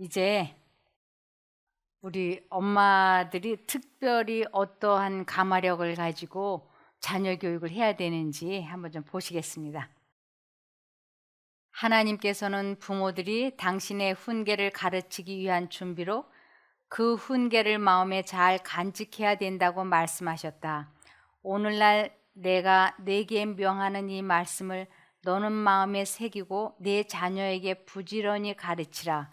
이제 우리 엄마들이 특별히 어떠한 가마력을 가지고 자녀 교육을 해야 되는지 한번 좀 보시겠습니다. 하나님께서는 부모들이 당신의 훈계를 가르치기 위한 준비로 그 훈계를 마음에 잘 간직해야 된다고 말씀하셨다. 오늘날 내가 네게 명하는 이 말씀을 너는 마음에 새기고 네 자녀에게 부지런히 가르치라.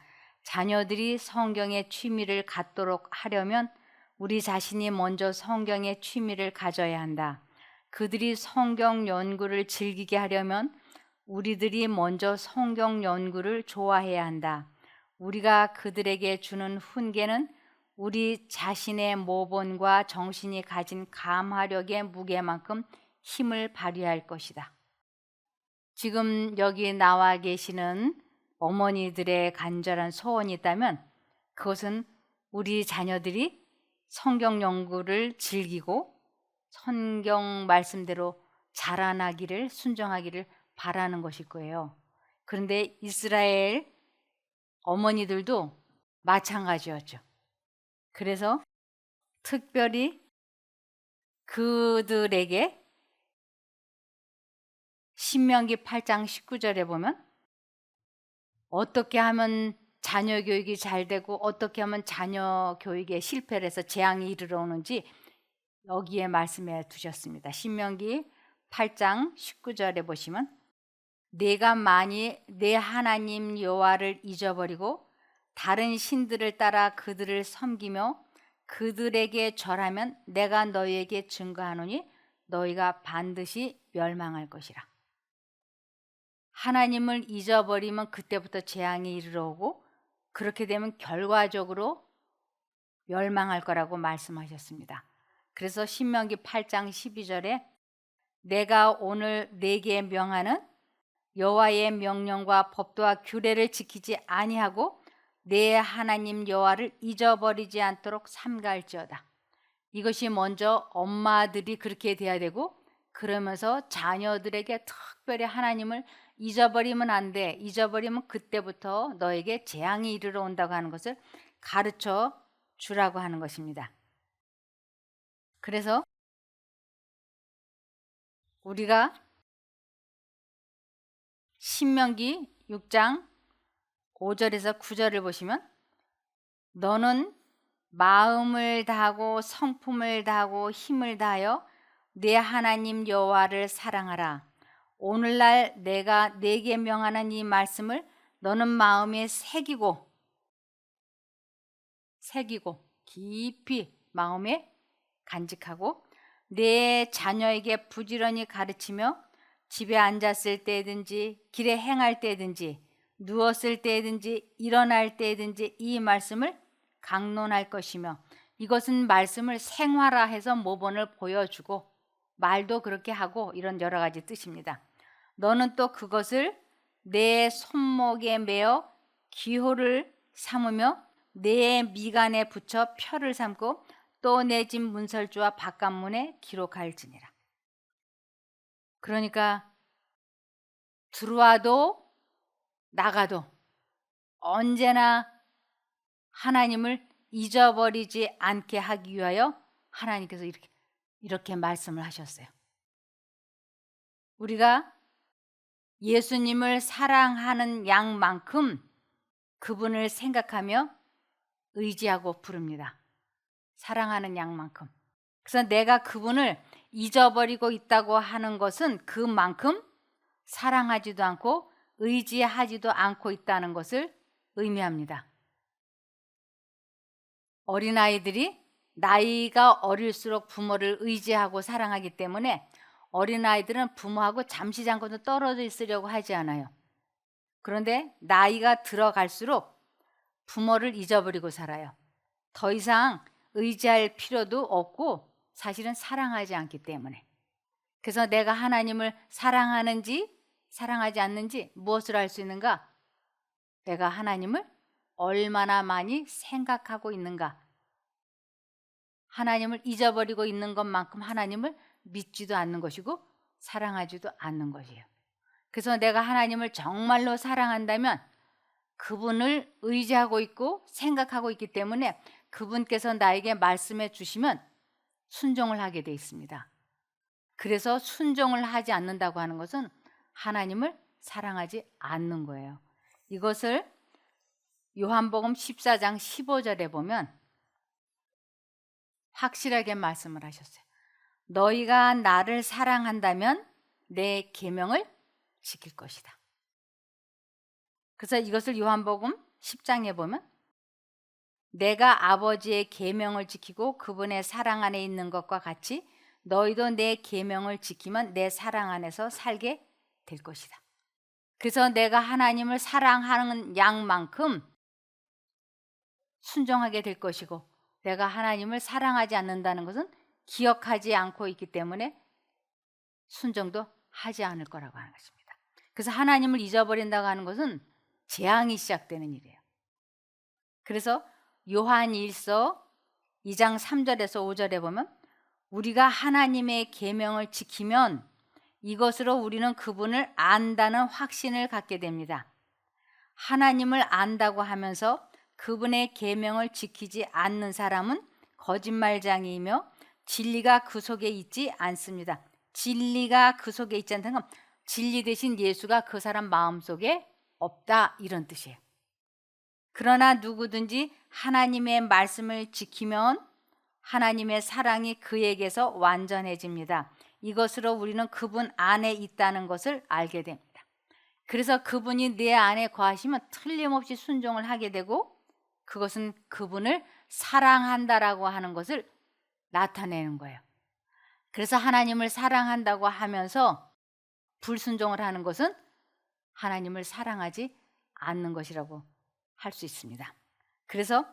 자녀들이 성경의 취미를 갖도록 하려면 우리 자신이 먼저 성경의 취미를 가져야 한다. 그들이 성경 연구를 즐기게 하려면 우리들이 먼저 성경 연구를 좋아해야 한다. 우리가 그들에게 주는 훈계는 우리 자신의 모본과 정신이 가진 감화력의 무게만큼 힘을 발휘할 것이다. 지금 여기 나와 계시는 어머니들의 간절한 소원이 있다면 그것은 우리 자녀들이 성경 연구를 즐기고 성경 말씀대로 자라나기를 순종하기를 바라는 것일 거예요. 그런데 이스라엘 어머니들도 마찬가지였죠. 그래서 특별히 그들에게 신명기 8장 19절에 보면 어떻게 하면 자녀 교육이 잘 되고 어떻게 하면 자녀 교육에 실패를 해서 재앙이 이르러 오는지 여기에 말씀해 두셨습니다. 신명기 8장 19절에 보시면 내가 만일 내 하나님 여호와를 잊어버리고 다른 신들을 따라 그들을 섬기며 그들에게 절하면 내가 너희에게 증거하노니 너희가 반드시 멸망할 것이라. 하나님을 잊어버리면 그때부터 재앙이 이르러 오고 그렇게 되면 결과적으로 멸망할 거라고 말씀하셨습니다. 그래서 신명기 8장 12절에 내가 오늘 네게 명하는 여호와의 명령과 법도와 규례를 지키지 아니하고 내 하나님 여호와를 잊어버리지 않도록 삼가할지어다. 이것이 먼저 엄마들이 그렇게 돼야 되고 그러면서 자녀들에게 특별히 하나님을 잊어버리면 안 돼. 잊어버리면 그때부터 너에게 재앙이 이르러 온다고 하는 것을 가르쳐 주라고 하는 것입니다. 그래서 우리가 신명기 6장 5절에서 9절을 보시면 너는 마음을 다하고 성품을 다하고 힘을 다하여 내 하나님 여호와를 사랑하라. 오늘날 내가 네게 명하는 이 말씀을 너는 마음에 새기고 깊이 마음에 간직하고 내 자녀에게 부지런히 가르치며 집에 앉았을 때든지 길에 행할 때든지 누웠을 때든지 일어날 때든지 이 말씀을 강론할 것이며 이것은 말씀을 생활화해서 모본을 보여주고 말도 그렇게 하고 이런 여러 가지 뜻입니다. 너는 또 그것을 내 손목에 매어 기호를 삼으며 내 미간에 붙여 표를 삼고 또 내 집 문설주와 바깥문에 기록할지니라. 그러니까 들어와도 나가도 언제나 하나님을 잊어버리지 않게 하기 위하여 하나님께서 이렇게 말씀을 하셨어요. 우리가 예수님을 사랑하는 양만큼 그분을 생각하며 의지하고 부릅니다. 사랑하는 양만큼. 그래서 내가 그분을 잊어버리고 있다고 하는 것은 그만큼 사랑하지도 않고 의지하지도 않고 있다는 것을 의미합니다. 어린아이들이 나이가 어릴수록 부모를 의지하고 사랑하기 때문에 어린아이들은 부모하고 잠시 잠깐 떨어져 있으려고 하지 않아요. 그런데 나이가 들어갈수록 부모를 잊어버리고 살아요. 더 이상 의지할 필요도 없고 사실은 사랑하지 않기 때문에. 그래서 내가 하나님을 사랑하는지 사랑하지 않는지 무엇을 알 수 있는가? 내가 하나님을 얼마나 많이 생각하고 있는가? 하나님을 잊어버리고 있는 것만큼 하나님을 믿지도 않는 것이고 사랑하지도 않는 것이에요. 그래서 내가 하나님을 정말로 사랑한다면 그분을 의지하고 있고 생각하고 있기 때문에 그분께서 나에게 말씀해 주시면 순종을 하게 돼 있습니다. 그래서 순종을 하지 않는다고 하는 것은 하나님을 사랑하지 않는 거예요. 이것을 요한복음 14장 15절에 보면 확실하게 말씀을 하셨어요. 너희가 나를 사랑한다면 내 계명을 지킬 것이다. 그래서 이것을 요한복음 10장에 보면 내가 아버지의 계명을 지키고 그분의 사랑 안에 있는 것과 같이 너희도 내 계명을 지키면 내 사랑 안에서 살게 될 것이다. 그래서 내가 하나님을 사랑하는 양만큼 순종하게 될 것이고, 내가 하나님을 사랑하지 않는다는 것은 기억하지 않고 있기 때문에 순종도 하지 않을 거라고 하는 것입니다. 그래서 하나님을 잊어버린다고 하는 것은 재앙이 시작되는 일이에요. 그래서 요한 1서 2장 3절에서 5절에 보면 우리가 하나님의 계명을 지키면 이것으로 우리는 그분을 안다는 확신을 갖게 됩니다. 하나님을 안다고 하면서 그분의 계명을 지키지 않는 사람은 거짓말쟁이이며 진리가 그 속에 있지 않습니다. 진리가 그 속에 있지 않다는 건 진리 대신 예수가 그 사람 마음속에 없다, 이런 뜻이에요. 그러나 누구든지 하나님의 말씀을 지키면 하나님의 사랑이 그에게서 완전해집니다. 이것으로 우리는 그분 안에 있다는 것을 알게 됩니다. 그래서 그분이 내 안에 거하시면 틀림없이 순종을 하게 되고, 그것은 그분을 사랑한다라고 하는 것을 나타내는 거예요. 그래서 하나님을 사랑한다고 하면서 불순종을 하는 것은 하나님을 사랑하지 않는 것이라고 할 수 있습니다. 그래서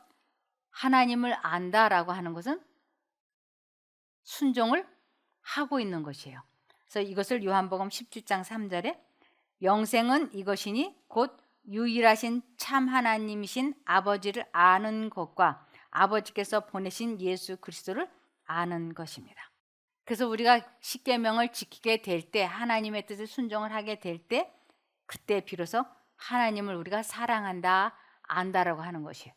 하나님을 안다라고 하는 것은 순종을 하고 있는 것이에요. 그래서 이것을 요한복음 17장 3절에 영생은 이것이니 곧 유일하신 참 하나님이신 아버지를 아는 것과 아버지께서 보내신 예수 그리스도를 아는 것입니다. 그래서 우리가 십계명을 지키게 될 때, 하나님의 뜻을 순종을 하게 될 때, 그때 비로소 하나님을 우리가 사랑한다, 안다라고 하는 것이에요.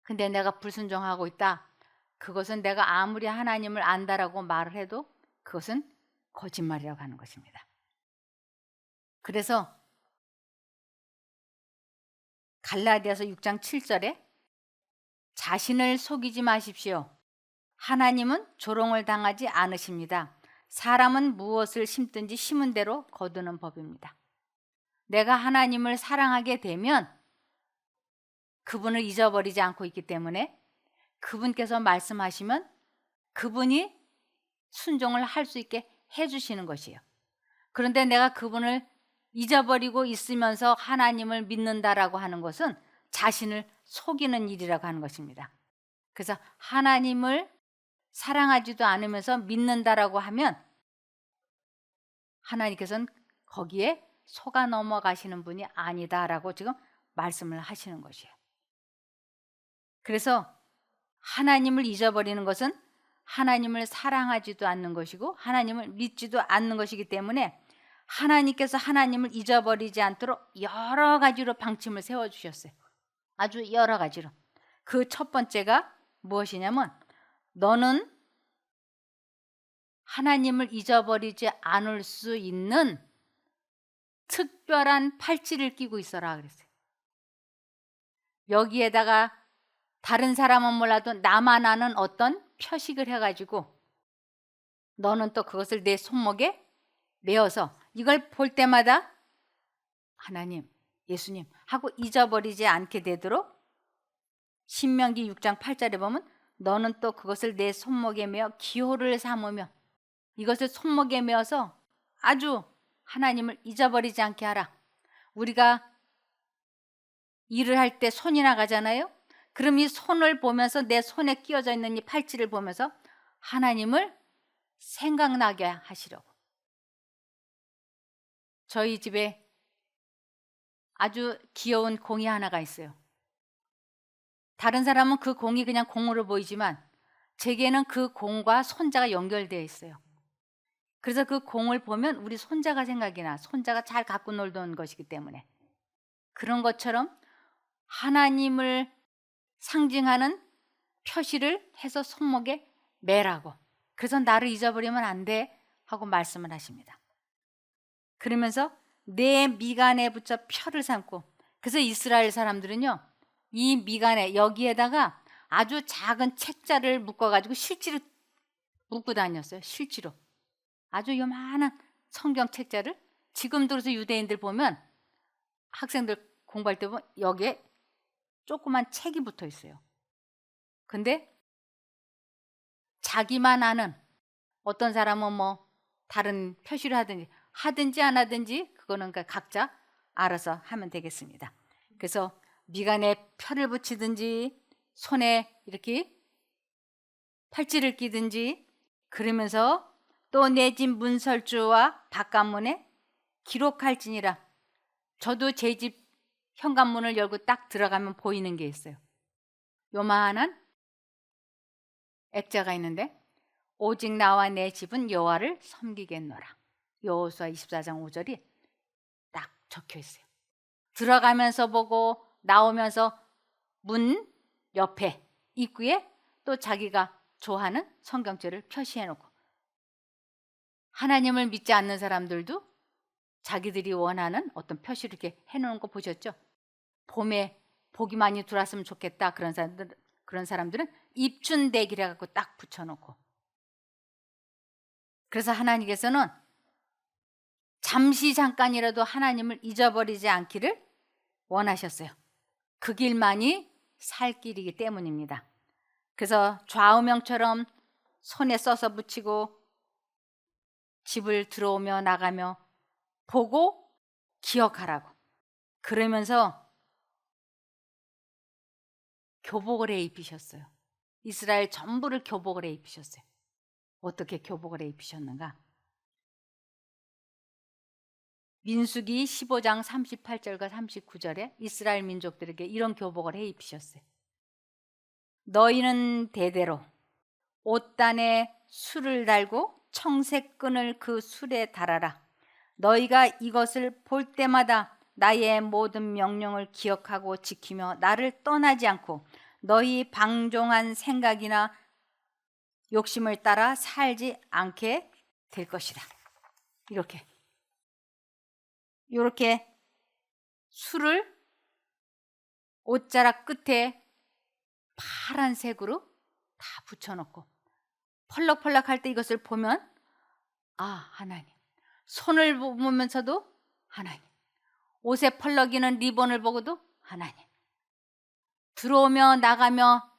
근데 내가 불순종하고 있다, 그것은 내가 아무리 하나님을 안다라고 말을 해도 그것은 거짓말이라고 하는 것입니다. 그래서 갈라디아서 6장 7절에 자신을 속이지 마십시오. 하나님은 조롱을 당하지 않으십니다. 사람은 무엇을 심든지 심은 대로 거두는 법입니다. 내가 하나님을 사랑하게 되면 그분을 잊어버리지 않고 있기 때문에 그분께서 말씀하시면 그분이 순종을 할 수 있게 해주시는 것이에요. 그런데 내가 그분을 잊어버리고 있으면서 하나님을 믿는다라고 하는 것은 자신을 속이는 일이라고 하는 것입니다. 그래서 하나님을 사랑하지도 않으면서 믿는다라고 하면 하나님께서는 거기에 속아 넘어가시는 분이 아니다라고 지금 말씀을 하시는 것이에요. 그래서 하나님을 잊어버리는 것은 하나님을 사랑하지도 않는 것이고 하나님을 믿지도 않는 것이기 때문에 하나님께서 하나님을 잊어버리지 않도록 여러 가지로 방침을 세워주셨어요. 아주 여러 가지로. 그 첫 번째가 무엇이냐면, 너는 하나님을 잊어버리지 않을 수 있는 특별한 팔찌를 끼고 있어라 그랬어요. 여기에다가 다른 사람은 몰라도 나만 아는 어떤 표식을 해가지고 너는 또 그것을 내 손목에 메어서 이걸 볼 때마다 하나님, 예수님 하고 잊어버리지 않게 되도록 신명기 6장 8절에 보면 너는 또 그것을 내 손목에 메어 기호를 삼으며, 이것을 손목에 메어서 아주 하나님을 잊어버리지 않게 하라. 우리가 일을 할 때 손이 나가잖아요. 그럼 이 손을 보면서, 내 손에 끼워져 있는 이 팔찌를 보면서 하나님을 생각나게 하시려고. 저희 집에 아주 귀여운 공이 하나가 있어요. 다른 사람은 그 공이 그냥 공으로 보이지만 제게는 그 공과 손자가 연결되어 있어요. 그래서 그 공을 보면 우리 손자가 생각이 나. 손자가 잘 갖고 놀던 것이기 때문에. 그런 것처럼 하나님을 상징하는 표시를 해서 손목에 매라고. 그래서 나를 잊어버리면 안 돼 하고 말씀을 하십니다. 그러면서 내 미간에 붙여 표를 삼고, 그래서 이스라엘 사람들은요, 이 미간에 여기에다가 아주 작은 책자를 묶어가지고 실지로 묶고 다녔어요. 실지로 아주 요만한 성경 책자를. 지금도 그래서 유대인들 보면 학생들 공부할 때 보면 여기에 조그만 책이 붙어 있어요. 근데 자기만 아는, 어떤 사람은 뭐 다른 표시를 하든지 안 하든지 그거는 각자 알아서 하면 되겠습니다. 그래서 미간에 표를 붙이든지 손에 이렇게 팔찌를 끼든지, 그러면서 또 내 집 문설주와 바깥문에 기록할지니라. 저도 제 집 현관문을 열고 딱 들어가면 보이는 게 있어요. 요만한 액자가 있는데, 오직 나와 내 집은 여호와를 섬기겠노라. 여호수아 24장 5절이 딱 적혀 있어요. 들어가면서 보고 나오면서 문 옆에 입구에 또 자기가 좋아하는 성경책을 표시해 놓고, 하나님을 믿지 않는 사람들도 자기들이 원하는 어떤 표시를 이렇게 해 놓은 거 보셨죠? 봄에 복이 많이 들어왔으면 좋겠다. 그런 사람들은 입춘대기래 갖고 딱 붙여 놓고. 그래서 하나님께서는 잠깐이라도 하나님을 잊어버리지 않기를 원하셨어요. 그 길만이 살 길이기 때문입니다. 그래서 좌우명처럼 손에 써서 붙이고, 집을 들어오며 나가며 보고 기억하라고. 그러면서 교복을 해 입히셨어요. 이스라엘 전부를 교복을 해 입히셨어요. 어떻게 교복을 해 입히셨는가? 민수기 15장 38절과 39절에 이스라엘 민족들에게 이런 교복을 해 입히셨어요. 너희는 대대로 옷단에 술을 달고 청색 끈을 그 술에 달아라. 너희가 이것을 볼 때마다 나의 모든 명령을 기억하고 지키며 나를 떠나지 않고 너희 방종한 생각이나 욕심을 따라 살지 않게 될 것이다. 이렇게 술을 옷자락 끝에 파란색으로 다 붙여놓고, 펄럭펄럭할 때 이것을 보면 하나님. 손을 보면서도 하나님. 옷에 펄럭이는 리본을 보고도 하나님. 들어오며 나가며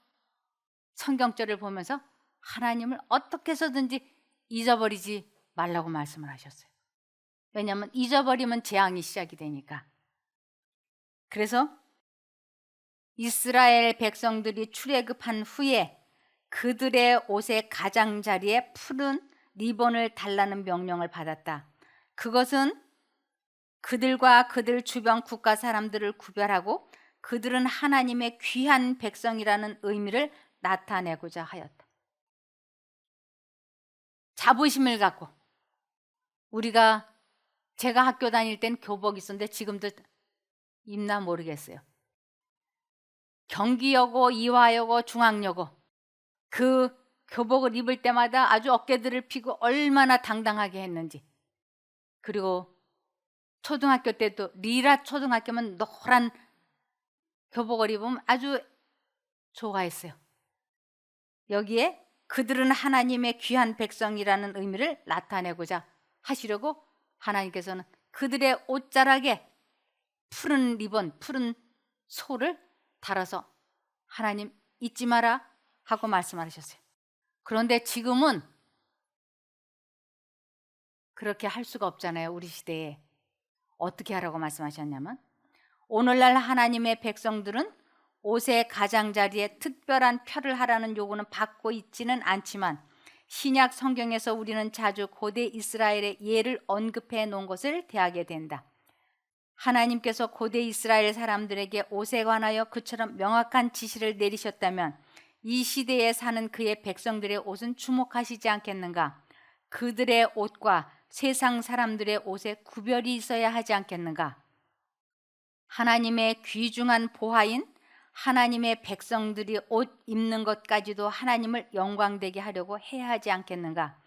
성경절을 보면서 하나님을 어떻게 해서든지 잊어버리지 말라고 말씀을 하셨어요. 왜냐하면 잊어버리면 재앙이 시작이 되니까. 그래서 이스라엘 백성들이 출애굽한 후에 그들의 옷의 가장자리에 푸른 리본을 달라는 명령을 받았다. 그것은 그들과 그들 주변 국가 사람들을 구별하고 그들은 하나님의 귀한 백성이라는 의미를 나타내고자 하였다. 자부심을 갖고, 제가 학교 다닐 땐 교복이 있었는데 지금도 입나 모르겠어요. 경기여고, 이화여고, 중앙여고 그 교복을 입을 때마다 아주 어깨들을 펴고 얼마나 당당하게 했는지. 그리고 초등학교 때도 리라 초등학교면 노란 교복을 입으면 아주 좋아했어요. 여기에 그들은 하나님의 귀한 백성이라는 의미를 나타내고자 하시려고 하나님께서는 그들의 옷자락에 푸른 리본, 푸른 소를 달아서 하나님 잊지 마라 하고 말씀하셨어요. 그런데 지금은 그렇게 할 수가 없잖아요. 우리 시대에. 어떻게 하라고 말씀하셨냐면, 오늘날 하나님의 백성들은 옷의 가장자리에 특별한 표를 하라는 요구는 받고 있지는 않지만, 신약 성경에서 우리는 자주 고대 이스라엘의 예를 언급해 놓은 것을 대하게 된다. 하나님께서 고대 이스라엘 사람들에게 옷에 관하여 그처럼 명확한 지시를 내리셨다면 이 시대에 사는 그의 백성들의 옷은 주목하시지 않겠는가? 그들의 옷과 세상 사람들의 옷에 구별이 있어야 하지 않겠는가? 하나님의 귀중한 보화인 하나님의 백성들이 옷 입는 것까지도 하나님을 영광되게 하려고 해야 하지 않겠는가?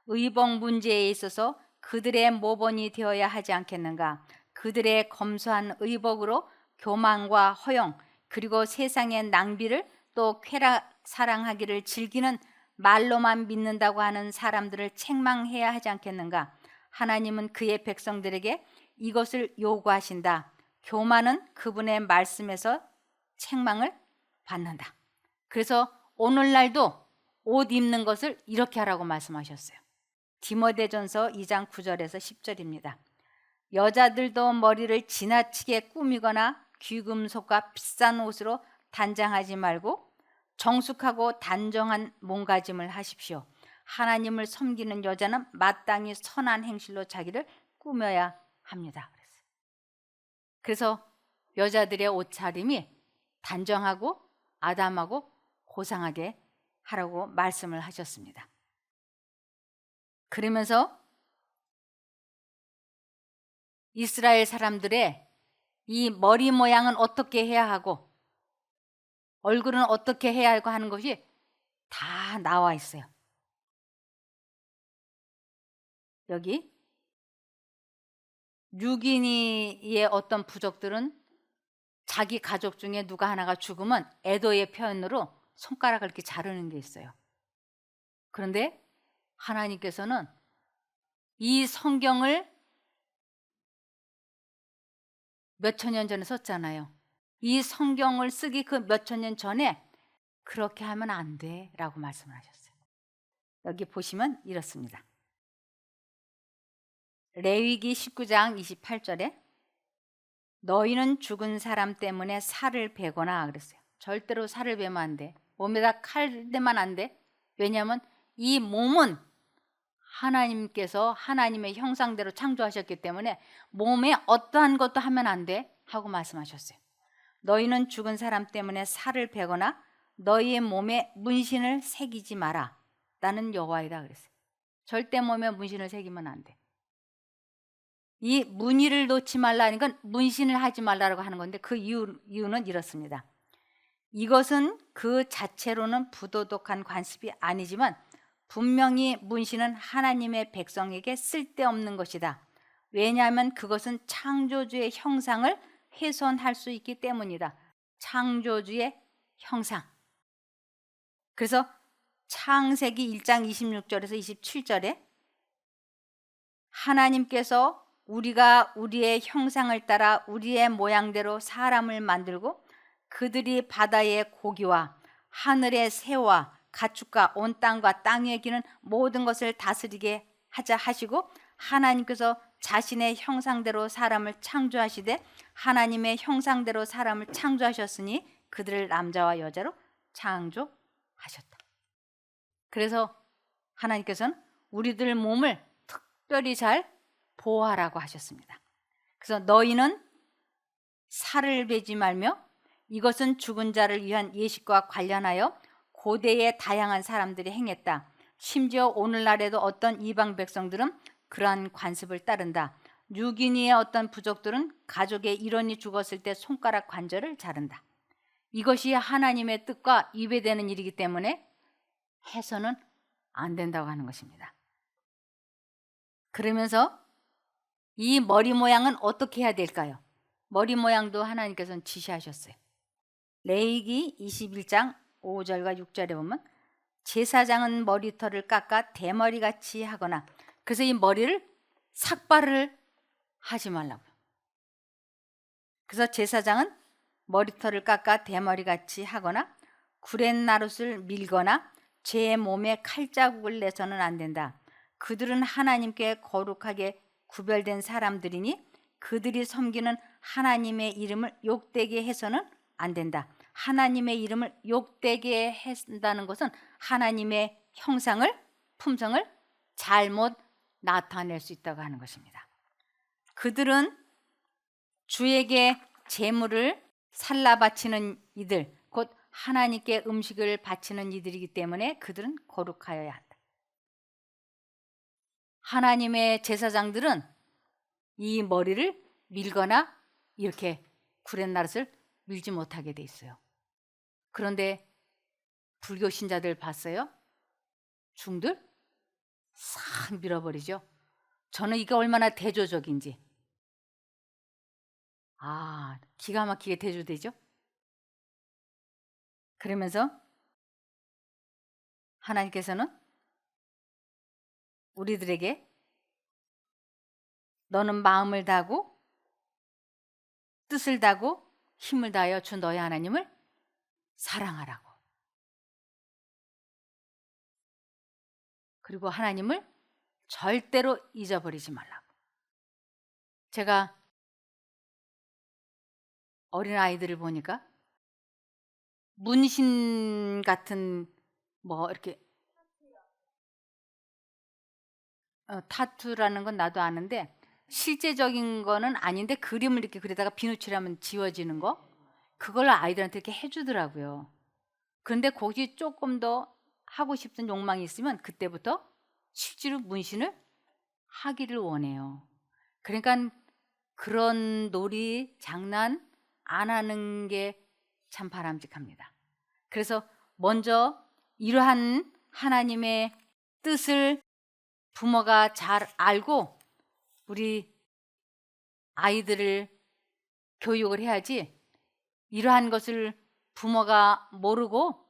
의복 문제에 있어서 그들의 모범이 되어야 하지 않겠는가? 그들의 검소한 의복으로 교만과 허영 그리고 세상의 낭비를 또 쾌락 사랑하기를 즐기는 말로만 믿는다고 하는 사람들을 책망해야 하지 않겠는가? 하나님은 그의 백성들에게 이것을 요구하신다. 교만은 그분의 말씀에서 책망을 받는다. 그래서 오늘날도 옷 입는 것을 이렇게 하라고 말씀하셨어요. 디모데전서 2장 9절에서 10절입니다. 여자들도 머리를 지나치게 꾸미거나 귀금속과 비싼 옷으로 단장하지 말고 정숙하고 단정한 몸가짐을 하십시오. 하나님을 섬기는 여자는 마땅히 선한 행실로 자기를 꾸며야 합니다. 그래서 여자들의 옷차림이 단정하고 아담하고 고상하게 하라고 말씀을 하셨습니다. 그러면서 이스라엘 사람들의 이 머리 모양은 어떻게 해야 하고 얼굴은 어떻게 해야 하고 하는 것이 다 나와 있어요. 여기 뉴기니의 어떤 부족들은 자기 가족 중에 누가 하나가 죽으면 애도의 표현으로 손가락을 이렇게 자르는 게 있어요. 그런데 하나님께서는 이 성경을 몇천 년 전에 썼잖아요. 이 성경을 쓰기 그 몇천 년 전에 그렇게 하면 안 돼 라고 말씀을 하셨어요. 여기 보시면 이렇습니다. 레위기 19장 28절에 너희는 죽은 사람 때문에 살을 베거나 그랬어요. 절대로 살을 베면 안 돼. 몸에다 칼 대면 안 돼. 왜냐하면 이 몸은 하나님께서 하나님의 형상대로 창조하셨기 때문에 몸에 어떠한 것도 하면 안 돼 하고 말씀하셨어요. 너희는 죽은 사람 때문에 살을 베거나 너희의 몸에 문신을 새기지 마라. 나는 여호와이다 그랬어요. 절대 몸에 문신을 새기면 안 돼. 이 무늬를 놓지 말라는 건 문신을 하지 말라고 하는 건데 그 이유는 이렇습니다. 이것은 그 자체로는 부도덕한 관습이 아니지만 분명히 문신은 하나님의 백성에게 쓸데없는 것이다. 왜냐하면 그것은 창조주의 형상을 훼손할 수 있기 때문이다. 창조주의 형상. 그래서 창세기 1장 26절에서 27절에 하나님께서 우리가 우리의 형상을 따라 우리의 모양대로 사람을 만들고 그들이 바다의 고기와 하늘의 새와 가축과 온 땅과 땅에 기는 모든 것을 다스리게 하자 하시고 하나님께서 자신의 형상대로 사람을 창조하시되 하나님의 형상대로 사람을 창조하셨으니 그들을 남자와 여자로 창조하셨다. 그래서 하나님께서는 우리들 몸을 특별히 잘 보호하라고 하셨습니다. 그래서 너희는 살을 베지 말며 이것은 죽은 자를 위한 예식과 관련하여 고대의 다양한 사람들이 행했다. 심지어 오늘날에도 어떤 이방 백성들은 그러한 관습을 따른다. 뉴기니의 어떤 부족들은 가족의 일원이 죽었을 때 손가락 관절을 자른다. 이것이 하나님의 뜻과 위배되는 일이기 때문에 해서는 안 된다고 하는 것입니다. 그러면서 이 머리 모양은 어떻게 해야 될까요? 머리 모양도 하나님께서는 지시하셨어요. 레위기 21장 5절과 6절에 보면 제사장은 머리털을 깎아 대머리같이 하거나 그래서 이 머리를 삭발을 하지 말라고요. 그래서 제사장은 머리털을 깎아 대머리같이 하거나 구렛나룻을 밀거나 제 몸에 칼자국을 내서는 안 된다. 그들은 하나님께 거룩하게 구별된 사람들이니 그들이 섬기는 하나님의 이름을 욕되게 해서는 안 된다. 하나님의 이름을 욕되게 한다는 것은 하나님의 형상을 품성을 잘못 나타낼 수 있다고 하는 것입니다. 그들은 주에게 제물을 살라 바치는 이들 곧 하나님께 음식을 바치는 이들이기 때문에 그들은 거룩하여야 한다. 하나님의 제사장들은 이 머리를 밀거나 이렇게 구렛나룻을 밀지 못하게 돼 있어요. 그런데 불교 신자들 봤어요? 중들 싹 밀어버리죠. 저는 이게 얼마나 대조적인지. 기가 막히게 대조되죠. 그러면서 하나님께서는 우리들에게 너는 마음을 다하고 뜻을 다하고 힘을 다하여 주 너의 하나님을 사랑하라고. 그리고 하나님을 절대로 잊어버리지 말라고. 제가 어린아이들을 보니까 문신 같은 이렇게 타투라는 건 나도 아는데 실제적인 거는 아닌데 그림을 이렇게 그리다가 비누칠하면 지워지는 거, 그걸 아이들한테 이렇게 해주더라고요. 그런데 거기 조금 더 하고 싶은 욕망이 있으면 그때부터 실제로 문신을 하기를 원해요. 그러니까 그런 놀이, 장난 안 하는 게 참 바람직합니다. 그래서 먼저 이러한 하나님의 뜻을 부모가 잘 알고 우리 아이들을 교육을 해야지, 이러한 것을 부모가 모르고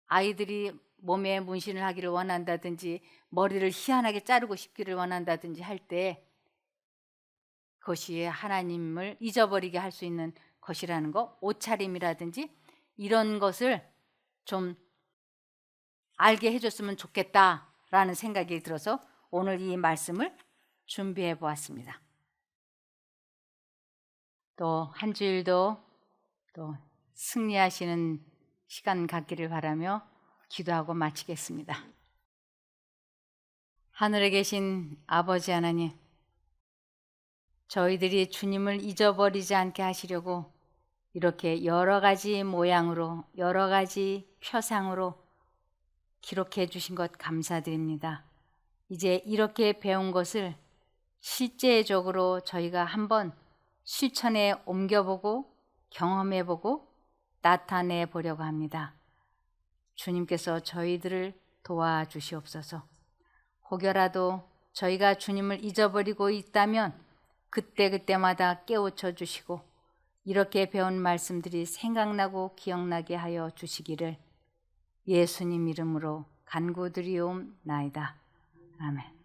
아이들이 몸에 문신을 하기를 원한다든지 머리를 희한하게 자르고 싶기를 원한다든지 할 때 그것이 하나님을 잊어버리게 할 수 있는 것이라는 거, 옷차림이라든지 이런 것을 좀 알게 해줬으면 좋겠다라는 생각이 들어서 오늘 이 말씀을 준비해 보았습니다. 또 한 주일도 또 승리하시는 시간 갖기를 바라며 기도하고 마치겠습니다. 하늘에 계신 아버지 하나님, 저희들이 주님을 잊어버리지 않게 하시려고 이렇게 여러 가지 모양으로, 여러 가지 표상으로 기록해 주신 것 감사드립니다. 이제 이렇게 배운 것을 실제적으로 저희가 한번 실천에 옮겨보고 경험해보고 나타내 보려고 합니다. 주님께서 저희들을 도와주시옵소서. 혹여라도 저희가 주님을 잊어버리고 있다면 그때그때마다 깨우쳐 주시고 이렇게 배운 말씀들이 생각나고 기억나게 하여 주시기를 예수님 이름으로 간구드리옵나이다. 아멘.